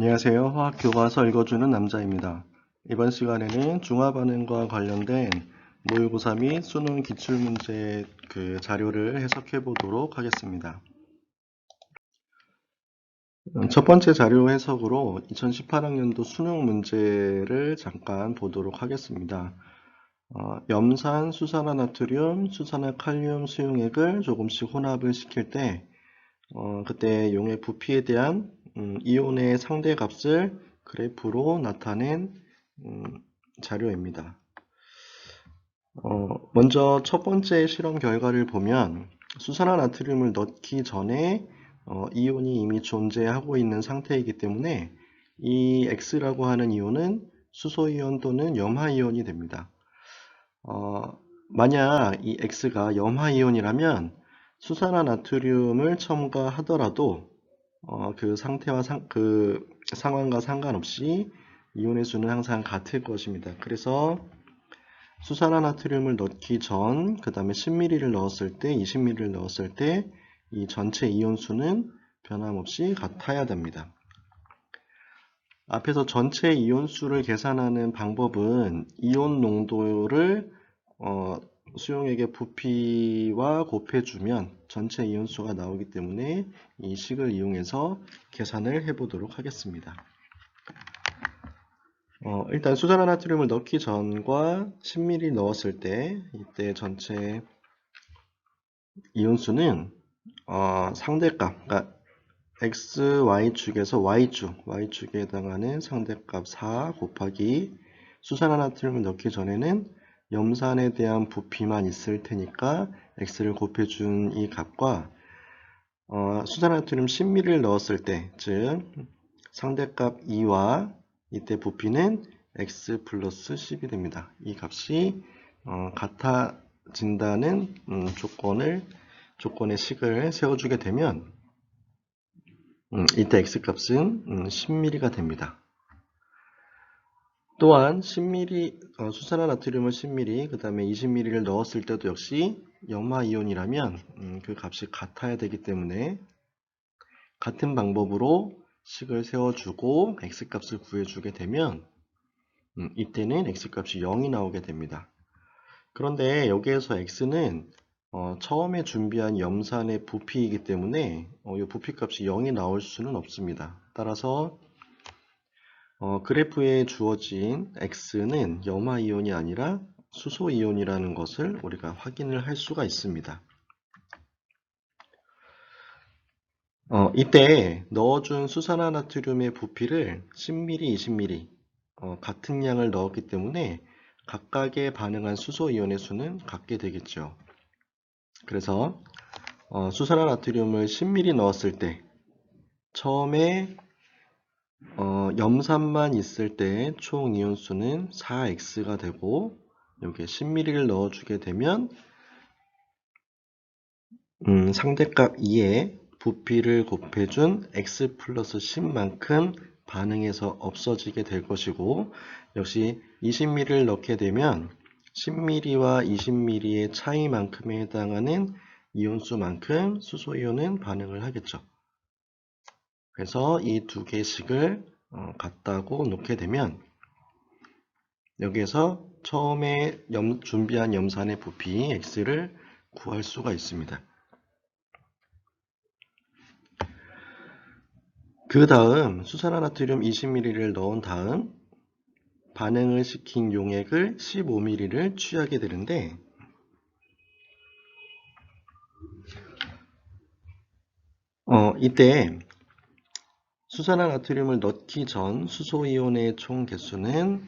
안녕하세요. 화학 교과서 읽어주는 남자입니다. 이번 시간에는 중화반응과 관련된 모의고사 및 수능 기출문제 자료를 해석해 보도록 하겠습니다. 첫 번째 자료 해석으로 2018학년도 수능 문제를 잠깐 보도록 하겠습니다. 염산, 수산화나트륨, 수산화칼륨 수용액을 조금씩 혼합을 시킬 때 그때 용의 부피에 대한 이온의 상대값을 그래프로 나타낸 자료입니다. 먼저 첫 번째 실험 결과를 보면 수산화나트륨을 넣기 전에 이온이 이미 존재하고 있는 상태이기 때문에 이 X라고 하는 이온은 수소이온 또는 염화이온이 됩니다. 만약 이 X가 염화이온이라면 수산화나트륨을 첨가하더라도 그 상태와 그 상황과 상관없이 이온의 수는 항상 같을 것입니다. 그래서 수산화나트륨을 넣기 전, 그 다음에 10ml를 넣었을 때, 20ml를 넣었을 때 이 전체 이온 수는 변함없이 같아야 됩니다. 앞에서 전체 이온 수를 계산하는 방법은 이온 농도를 수용액의 부피와 곱해주면 전체 이온 수가 나오기 때문에 이 식을 이용해서 계산을 해보도록 하겠습니다. 일단 수산화나트륨을 넣기 전과 10ml 넣었을 때 이때 전체 이온수는 상대값, 그러니까 XY축에서 Y축에 해당하는 상대값 4 곱하기 수산화나트륨을 넣기 전에는 염산에 대한 부피만 있을 테니까 X를 곱해준 이 값과 수산화나트륨 10ml를 넣었을 때, 즉 상대값 2와 이때 부피는 X 플러스 10이 됩니다. 이 값이 같아진다는 조건의 식을 세워주게 되면 이때 X값은 10ml가 됩니다. 또한 10ml, 수산화나트륨을 10ml, 그 다음에 20ml를 넣었을 때도 역시 염화이온이라면 그 값이 같아야 되기 때문에 같은 방법으로 식을 세워주고 X값을 구해주게 되면 이때는 X값이 0이 나오게 됩니다. 그런데 여기에서 X는 처음에 준비한 염산의 부피이기 때문에 이 부피값이 0이 나올 수는 없습니다. 따라서 그래프에 주어진 X는 염화이온이 아니라 수소이온이라는 것을 우리가 확인을 할 수가 있습니다. 이때 넣어준 수산화나트륨의 부피를 10ml, 20ml 같은 양을 넣었기 때문에 각각의 반응한 수소이온의 수는 같게 되겠죠. 그래서 수산화나트륨을 10ml 넣었을 때 처음에 염산만 있을 때 총 이온 수는 4x가 되고 여기에 10ml를 넣어주게 되면 상대값 2에 부피를 곱해준 x 플러스 10만큼 반응해서 없어지게 될 것이고 역시 20ml를 넣게 되면 10ml와 20ml의 차이만큼에 해당하는 이온수만큼 수소이온은 반응을 하겠죠. 그래서 이 두 개씩을 같다고 놓게 되면 여기에서 처음에 준비한 염산의 부피 x를 구할 수가 있습니다. 그 다음 수산화나트륨 20ml를 넣은 다음 반응을 시킨 용액을 15ml를 취하게 되는데 이때 수산화나트륨을 넣기 전 수소이온의 총 개수는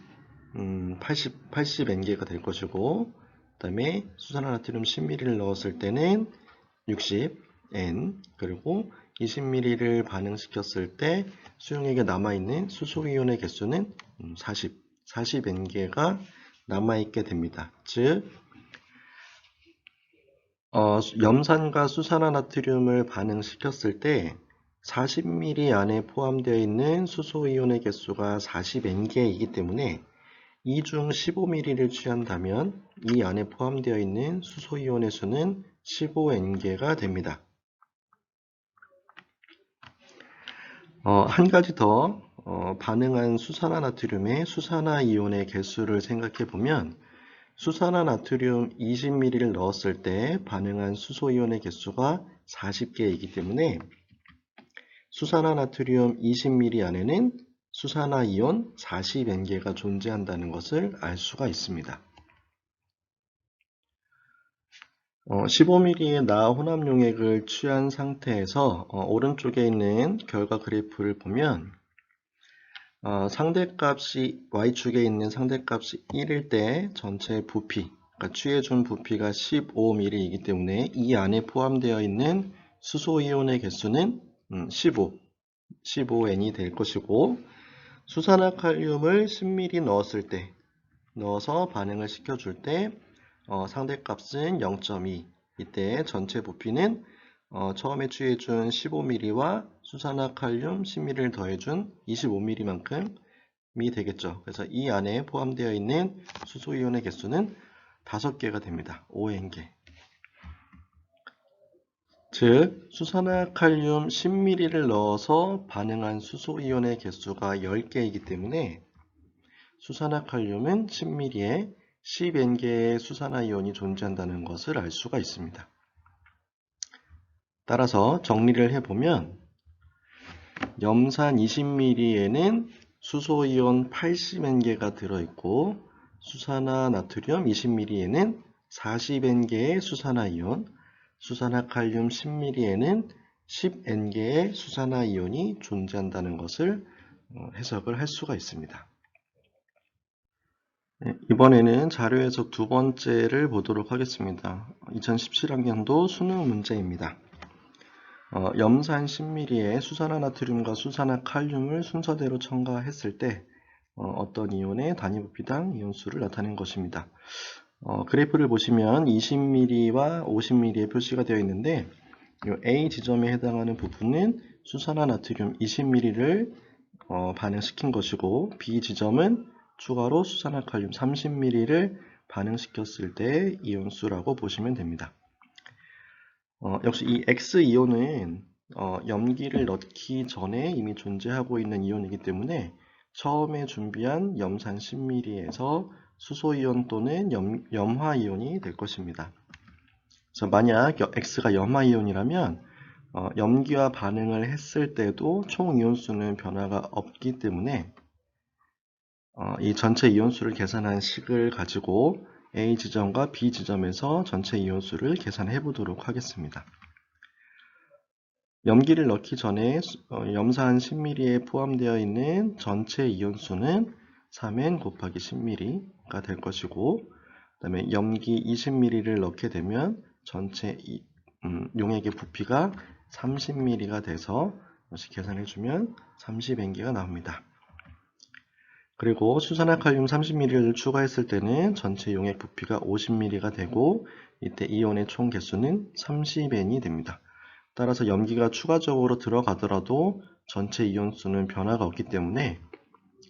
80N개가 될 것이고 그 다음에 수산화나트륨 10ml를 넣었을 때는 60N 그리고 20ml를 반응시켰을 때 수용액에 남아있는 수소이온의 개수는 40N개가 남아있게 됩니다. 즉 염산과 수산화나트륨을 반응시켰을 때 40ml 안에 포함되어 있는 수소이온의 개수가 40N개이기 때문에 이 중 15ml를 취한다면 이 안에 포함되어 있는 수소이온의 수는 15N개가 됩니다. 한 가지 더 반응한 수산화나트륨의 수산화이온의 개수를 생각해 보면 수산화나트륨 20ml를 넣었을 때 반응한 수소이온의 개수가 40개이기 때문에 수산화나트륨 20ml 안에는 수산화이온 40N개가 존재한다는 것을 알 수가 있습니다. 15ml의 나혼합용액을 취한 상태에서 오른쪽에 있는 결과 그래프를 보면 상대값이 Y축에 있는 상대값이 1일 때 전체 부피, 그러니까 취해준 부피가 15ml이기 때문에 이 안에 포함되어 있는 수소이온의 개수는 15N이 될 것이고 수산화칼륨을 10ml 넣어서 반응을 시켜줄 때 상대값은 0.2. 이때 전체 부피는 처음에 취해준 15ml와 수산화칼륨 10ml를 더해준 25ml만큼이 되겠죠. 그래서 이 안에 포함되어 있는 수소이온의 개수는 5개가 됩니다. 5N개. 즉, 수산화칼륨 10ml를 넣어서 반응한 수소이온의 개수가 10개이기 때문에 수산화칼륨은 10ml에 10N개의 수산화이온이 존재한다는 것을 알 수가 있습니다. 따라서 정리를 해보면 염산 20ml에는 수소이온 80N개가 들어있고 수산화나트륨 20ml에는 40N개의 수산화이온, 수산화칼륨 10ml에는 10N개의 수산화이온이 존재한다는 것을 해석을 할 수가 있습니다. 이번에는 자료에서 두 번째를 보도록 하겠습니다. 2017학년도 수능 문제입니다. 염산 10ml에 수산화나트륨과 수산화칼륨을 순서대로 첨가했을 때 어떤 이온의 단위 부피당 이온수를 나타낸 것입니다. 그래프를 보시면 20ml와 50ml의 표시가 되어 있는데 A 지점에 해당하는 부분은 수산화나트륨 20ml를 반응시킨 것이고 B 지점은 추가로 수산화칼륨 30ml를 반응시켰을 때 이온수라고 보시면 됩니다. 역시 이 X이온은 염기를 넣기 전에 이미 존재하고 있는 이온이기 때문에 처음에 준비한 염산 10ml에서 수소이온 또는 염화이온이 될 것입니다. 그래서 만약 X가 염화이온이라면 염기와 반응을 했을 때도 총 이온수는 변화가 없기 때문에 이 전체 이온수를 계산한 식을 가지고 A 지점과 B 지점에서 전체 이온수를 계산해 보도록 하겠습니다. 염기를 넣기 전에 염산 10ml에 포함되어 있는 전체 이온수는 3N 곱하기 10ml가 될 것이고 그 다음에 염기 20ml를 넣게 되면 전체 용액의 부피가 30ml가 돼서 다시 계산해주면 30N개가 나옵니다. 그리고 수산화칼륨 30ml를 추가했을 때는 전체 용액 부피가 50ml가 되고 이때 이온의 총 개수는 30N이 됩니다. 따라서 염기가 추가적으로 들어가더라도 전체 이온수는 변화가 없기 때문에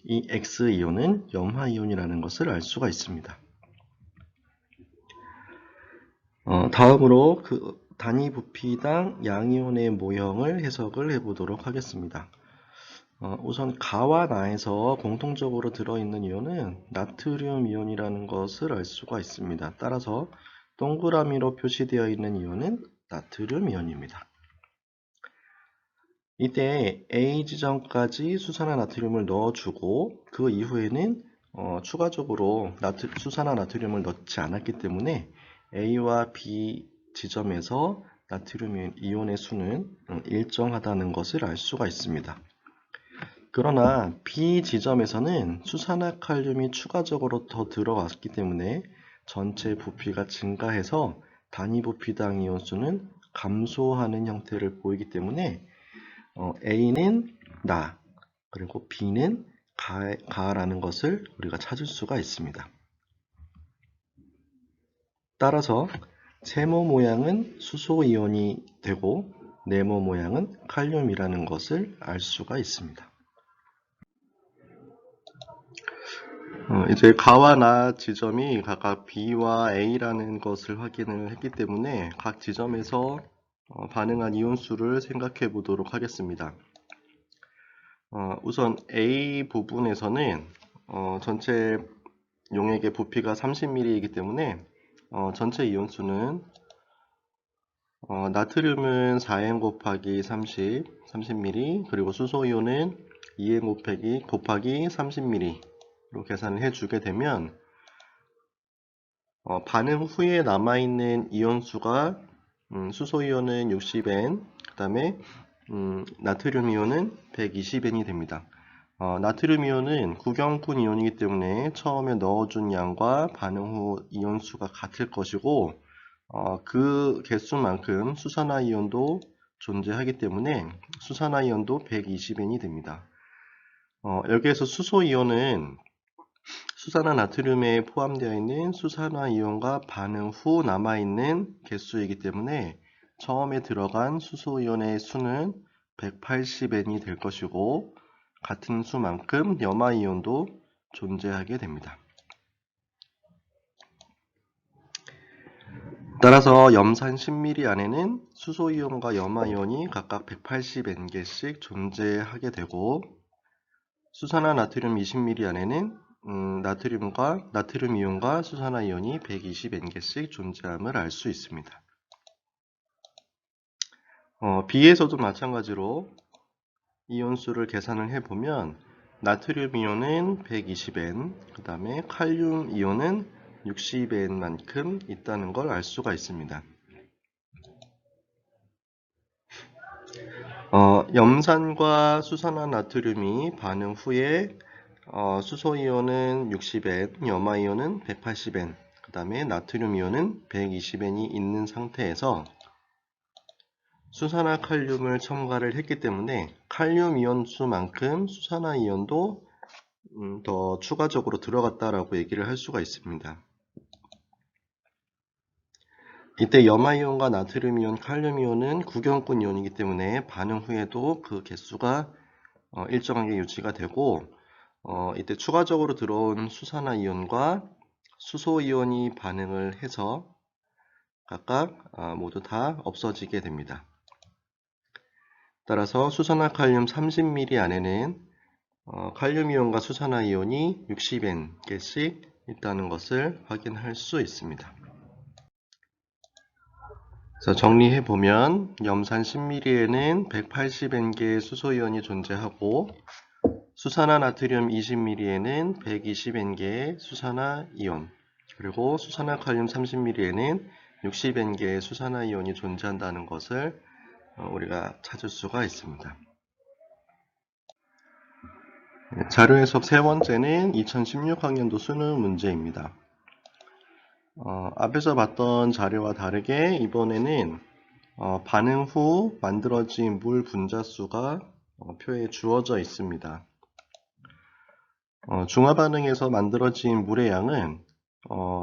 이 X이온은 염화이온이라는 것을 알 수가 있습니다. 다음으로 그 단위 부피당 양이온의 모형을 해석을 해보도록 하겠습니다. 우선 가와 나에서 공통적으로 들어있는 이온은 나트륨 이온이라는 것을 알 수가 있습니다. 따라서 동그라미로 표시되어 있는 이온은 나트륨 이온입니다. 이때 A 지점까지 수산화나트륨을 넣어주고 그 이후에는 추가적으로 수산화나트륨을 넣지 않았기 때문에 A와 B 지점에서 나트륨 이온의 수는 일정하다는 것을 알 수가 있습니다. 그러나 B 지점에서는 수산화칼륨이 추가적으로 더 들어갔기 때문에 전체 부피가 증가해서 단위 부피당 이온수는 감소하는 형태를 보이기 때문에 A는 나, 그리고 B는 가라는 것을 우리가 찾을 수가 있습니다. 따라서 세모 모양은 수소이온이 되고 네모 모양은 칼륨이라는 것을 알 수가 있습니다. 이제 가와 나 지점이 각각 B와 A라는 것을 확인을 했기 때문에 각 지점에서 반응한 이온수를 생각해 보도록 하겠습니다. 우선 A 부분에서는 전체 용액의 부피가 30ml이기 때문에 전체 이온수는 나트륨은 4N 곱하기 30ml, 그리고 수소이온은 2N 곱하기 30ml로 계산을 해주게 되면 반응 후에 남아있는 이온수가 수소이온은 60N, 그 다음에 나트륨 이온은 120N이 됩니다. 나트륨 이온은 구경꾼 이온이기 때문에 처음에 넣어준 양과 반응 후 이온수가 같을 것이고, 그 개수만큼 수산화이온도 존재하기 때문에 수산화이온도 120N이 됩니다. 여기에서 수소이온은 수산화 나트륨에 포함되어 있는 수산화이온과 반응 후 남아있는 개수이기 때문에 처음에 들어간 수소이온의 수는 180N이 될 것이고, 같은 수만큼 염화이온도 존재하게 됩니다. 따라서 염산 10ml 안에는 수소이온과 염화이온이 각각 180N개씩 존재하게 되고, 수산화 나트륨 20ml 안에는 나트륨 이온과 수산화 이온이 120N개씩 존재함을 알 수 있습니다. B에서도 마찬가지로 이온수를 계산을 해보면 나트륨 이온은 120N, 그 다음에 칼륨 이온은 60N만큼 있다는 걸 알 수가 있습니다. 염산과 수산화 나트륨이 반응 후에 수소이온은 60N, 염화이온은 180N, 그 다음에 나트륨 이온은 120N이 있는 상태에서 수산화 칼륨을 첨가를 했기 때문에 칼륨 이온수만큼 수산화 이온도 더 추가적으로 들어갔다라고 얘기를 할 수가 있습니다. 이때 염화이온과 나트륨 이온, 칼륨 이온은 구경꾼 이온이기 때문에 반응 후에도 그 개수가 일정하게 유지가 되고, 이때 추가적으로 들어온 수산화 이온과 수소 이온이 반응을 해서 각각 모두 다 없어지게 됩니다. 따라서 수산화칼륨 30ml 안에는 칼륨 이온과 수산화 이온이 60N개씩 있다는 것을 확인할 수 있습니다. 그래서 정리해보면 염산 10ml에는 180N개의 수소이온이 존재하고, 수산화 나트륨 20ml에는 120N개의 수산화 이온, 그리고 수산화 칼륨 30ml에는 60N개의 수산화 이온이 존재한다는 것을 우리가 찾을 수가 있습니다. 자료의 수업 세 번째는 2016학년도 수능 문제입니다. 앞에서 봤던 자료와 다르게 이번에는 반응 후 만들어진 물 분자수가 표에 주어져 있습니다. 중화반응에서 만들어진 물의 양은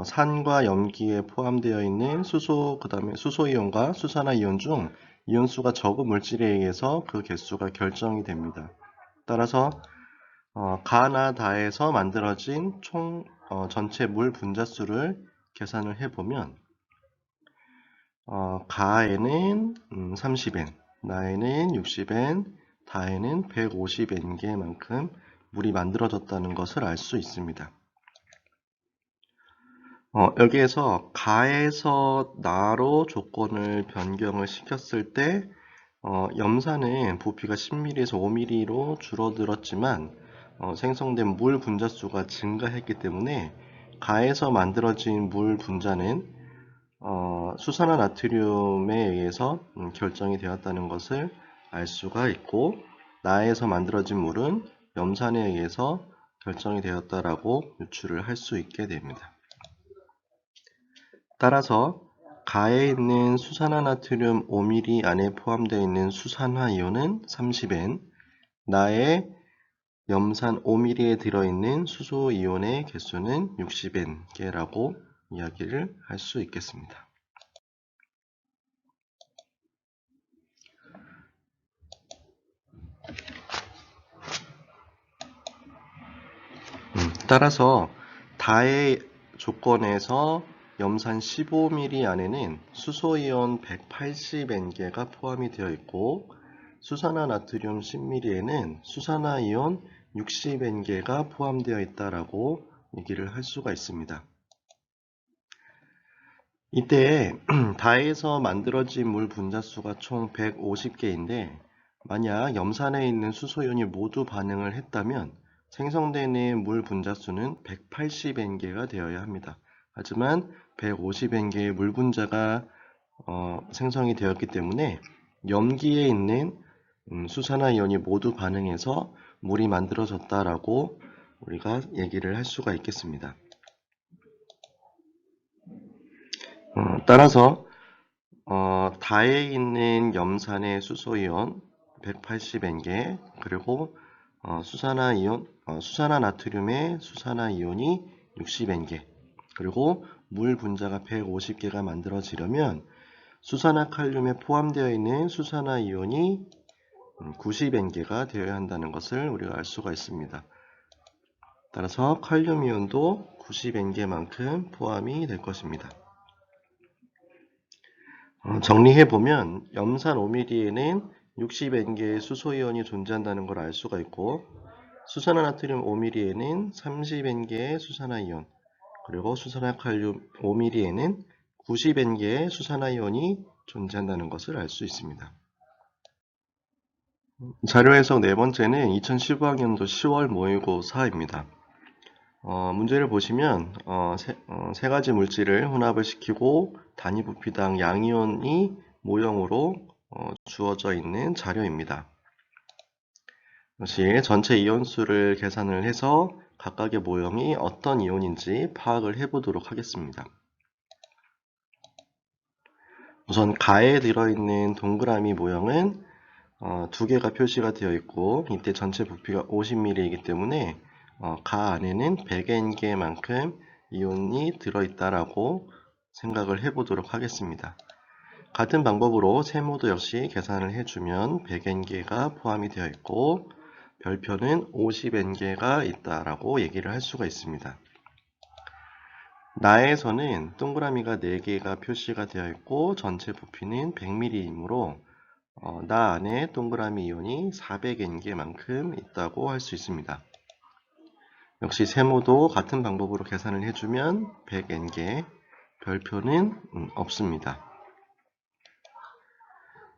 산과 염기에 포함되어 있는 수소, 그 다음에 수소이온과 수산화이온 중 이온수가 적은 물질에 의해서 그 개수가 결정이 됩니다. 따라서 가나 다에서 만들어진 총 전체 물 분자수를 계산을 해보면 가에는 30N, 나에는 60N, 다에는 150N개만큼 물이 만들어졌다는 것을 알 수 있습니다. 여기에서 가에서 나로 조건을 변경을 시켰을 때 염산은 부피가 10ml에서 5ml로 줄어들었지만 생성된 물 분자수가 증가했기 때문에 가에서 만들어진 물 분자는 수산화 나트륨에 의해서 결정이 되었다는 것을 알 수가 있고, 나에서 만들어진 물은 염산에 의해서 결정이 되었다라고 유추를 할 수 있게 됩니다. 따라서 가에 있는 수산화 나트륨 5ml 안에 포함되어 있는 수산화 이온은 30N, 나의 염산 5ml에 들어있는 수소 이온의 개수는 60N개라고 이야기를 할 수 있겠습니다. 따라서 다의 조건에서 염산 15ml 안에는 수소이온 180N개가 포함이 되어 있고, 수산화나트륨 10ml에는 수산화이온 60N개가 포함되어 있다라고 얘기를 할 수가 있습니다. 이때 다에서 만들어진 물 분자수가 총 150개인데 만약 염산에 있는 수소이온이 모두 반응을 했다면 생성되는 물 분자수는 180N개가 되어야 합니다. 하지만 150N개의 물 분자가 생성이 되었기 때문에 염기에 있는 수산화이온이 모두 반응해서 물이 만들어졌다라고 우리가 얘기를 할 수가 있겠습니다. 따라서 다에 있는 염산의 수소이온 180N개 그리고 수산화나트륨의 수산화이온이 60N개 그리고 물 분자가 150개가 만들어지려면 수산화칼륨에 포함되어 있는 수산화이온이 90N개가 되어야 한다는 것을 우리가 알 수가 있습니다. 따라서 칼륨이온도 90N개만큼 포함이 될 것입니다. 정리해보면 염산 5ml에는 60N개의 수소이온이 존재한다는 걸 알 수가 있고 수산화나트륨 5ml에는 30N개의 수산화이온 그리고 수산화칼륨 5ml에는 90N개의 수산화이온이 존재한다는 것을 알 수 있습니다. 자료 해석 네 번째는 2015학년도 10월 모의고사입니다. 문제를 보시면 세 가지 물질을 혼합을 시키고 단위 부피당 양이온이 모형으로 주어져 있는 자료입니다. 역시 전체 이온수를 계산을 해서 각각의 모형이 어떤 이온인지 파악을 해보도록 하겠습니다. 우선 가에 들어있는 동그라미 모형은 두 개가 표시가 되어 있고 이때 전체 부피가 50ml이기 때문에 가 안에는 100N개만큼 이온이 들어있다라고 생각을 해보도록 하겠습니다. 같은 방법으로 세모도 역시 계산을 해주면 100N개가 포함이 되어 있고 별표는 50N개가 있다라고 얘기를 할 수가 있습니다. 나에서는 동그라미가 4개가 표시가 되어 있고 전체 부피는 100ml이므로 나 안에 동그라미 이온이 400N개만큼 있다고 할 수 있습니다. 역시 세모도 같은 방법으로 계산을 해주면 100N개, 별표는 없습니다.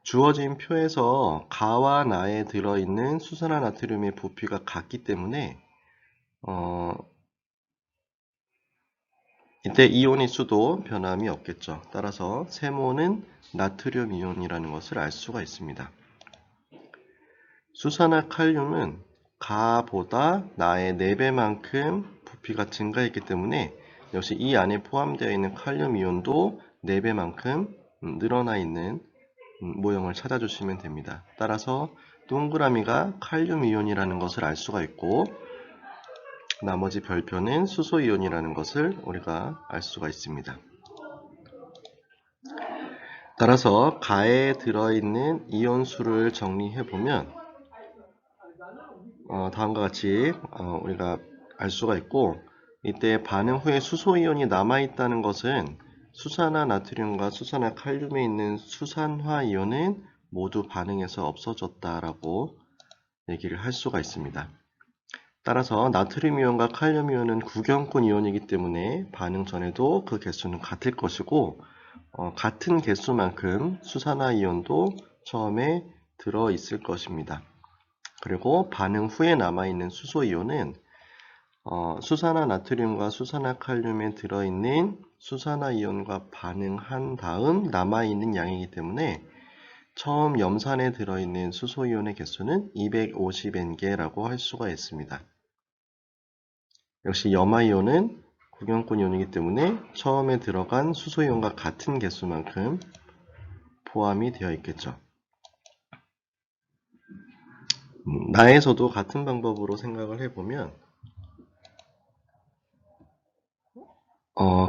주어진 표에서 가와 나에 들어있는 수산화나트륨의 부피가 같기 때문에 이때 이온의 수도 변함이 없겠죠. 따라서 세모는 나트륨 이온이라는 것을 알 수가 있습니다. 수산화칼륨은 가보다 나의 4배만큼 부피가 증가했기 때문에 역시 이 안에 포함되어 있는 칼륨 이온도 4배만큼 늘어나 있는 모형을 찾아주시면 됩니다. 따라서 동그라미가 칼륨 이온이라는 것을 알 수가 있고 나머지 별표는 수소 이온이라는 것을 우리가 알 수가 있습니다. 따라서 가에 들어있는 이온수를 정리해보면 다음과 같이 우리가 알 수가 있고 이때 반응 후에 수소이온이 남아있다는 것은 수산화나트륨과 수산화칼륨에 있는 수산화이온은 모두 반응해서 없어졌다라고 얘기를 할 수가 있습니다. 따라서 나트륨이온과 칼륨이온은 구경꾼 이온이기 때문에 반응 전에도 그 개수는 같을 것이고 같은 개수만큼 수산화이온도 처음에 들어있을 것입니다. 그리고 반응 후에 남아있는 수소이온은 수산화나트륨과 수산화칼륨에 들어있는 수산화이온과 반응한 다음 남아있는 양이기 때문에 처음 염산에 들어있는 수소이온의 개수는 250N개라고 할 수가 있습니다. 역시 염화이온은 구경꾼 이온이기 때문에 처음에 들어간 수소이온과 같은 개수만큼 포함이 되어 있겠죠. 나에서도 같은 방법으로 생각을 해보면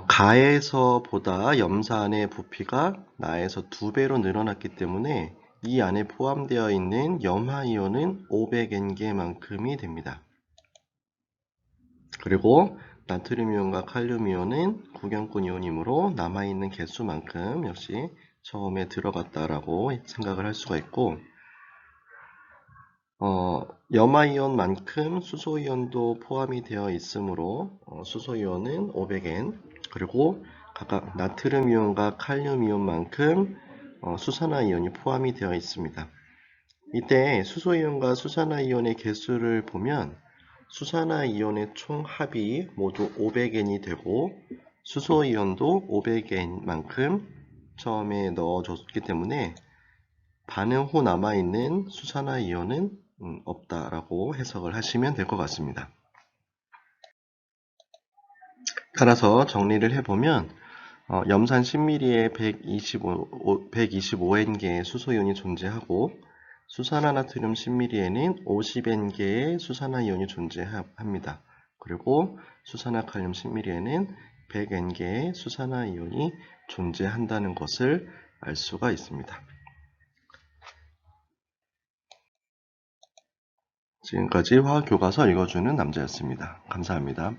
가에서보다 염산의 부피가 나에서 2배로 늘어났기 때문에 이 안에 포함되어 있는 염화이온은 500N개만큼이 됩니다. 그리고 나트륨이온과 칼륨이온은 구경꾼 이온이므로 남아있는 개수만큼 역시 처음에 들어갔다라고 생각을 할 수가 있고 염화이온만큼 수소이온도 포함이 되어 있으므로 수소이온은 500N, 그리고 각각 나트륨이온과 칼륨이온만큼 수산화이온이 포함이 되어 있습니다. 이때 수소이온과 수산화이온의 개수를 보면 수산화이온의 총 합이 모두 500N이 되고 수소이온도 500N만큼 처음에 넣어줬기 때문에 반응 후 남아있는 수산화이온은 없다라고 해석을 하시면 될 것 같습니다. 따라서 정리를 해보면 염산 10ml에 125N개의 수소이온이 존재하고 수산화나트륨 10ml에는 50N개의 수산화이온이 존재합니다. 그리고 수산화칼륨 10ml에는 100N개의 수산화이온이 존재한다는 것을 알 수가 있습니다. 지금까지 화학교과서 읽어주는 남자였습니다. 감사합니다.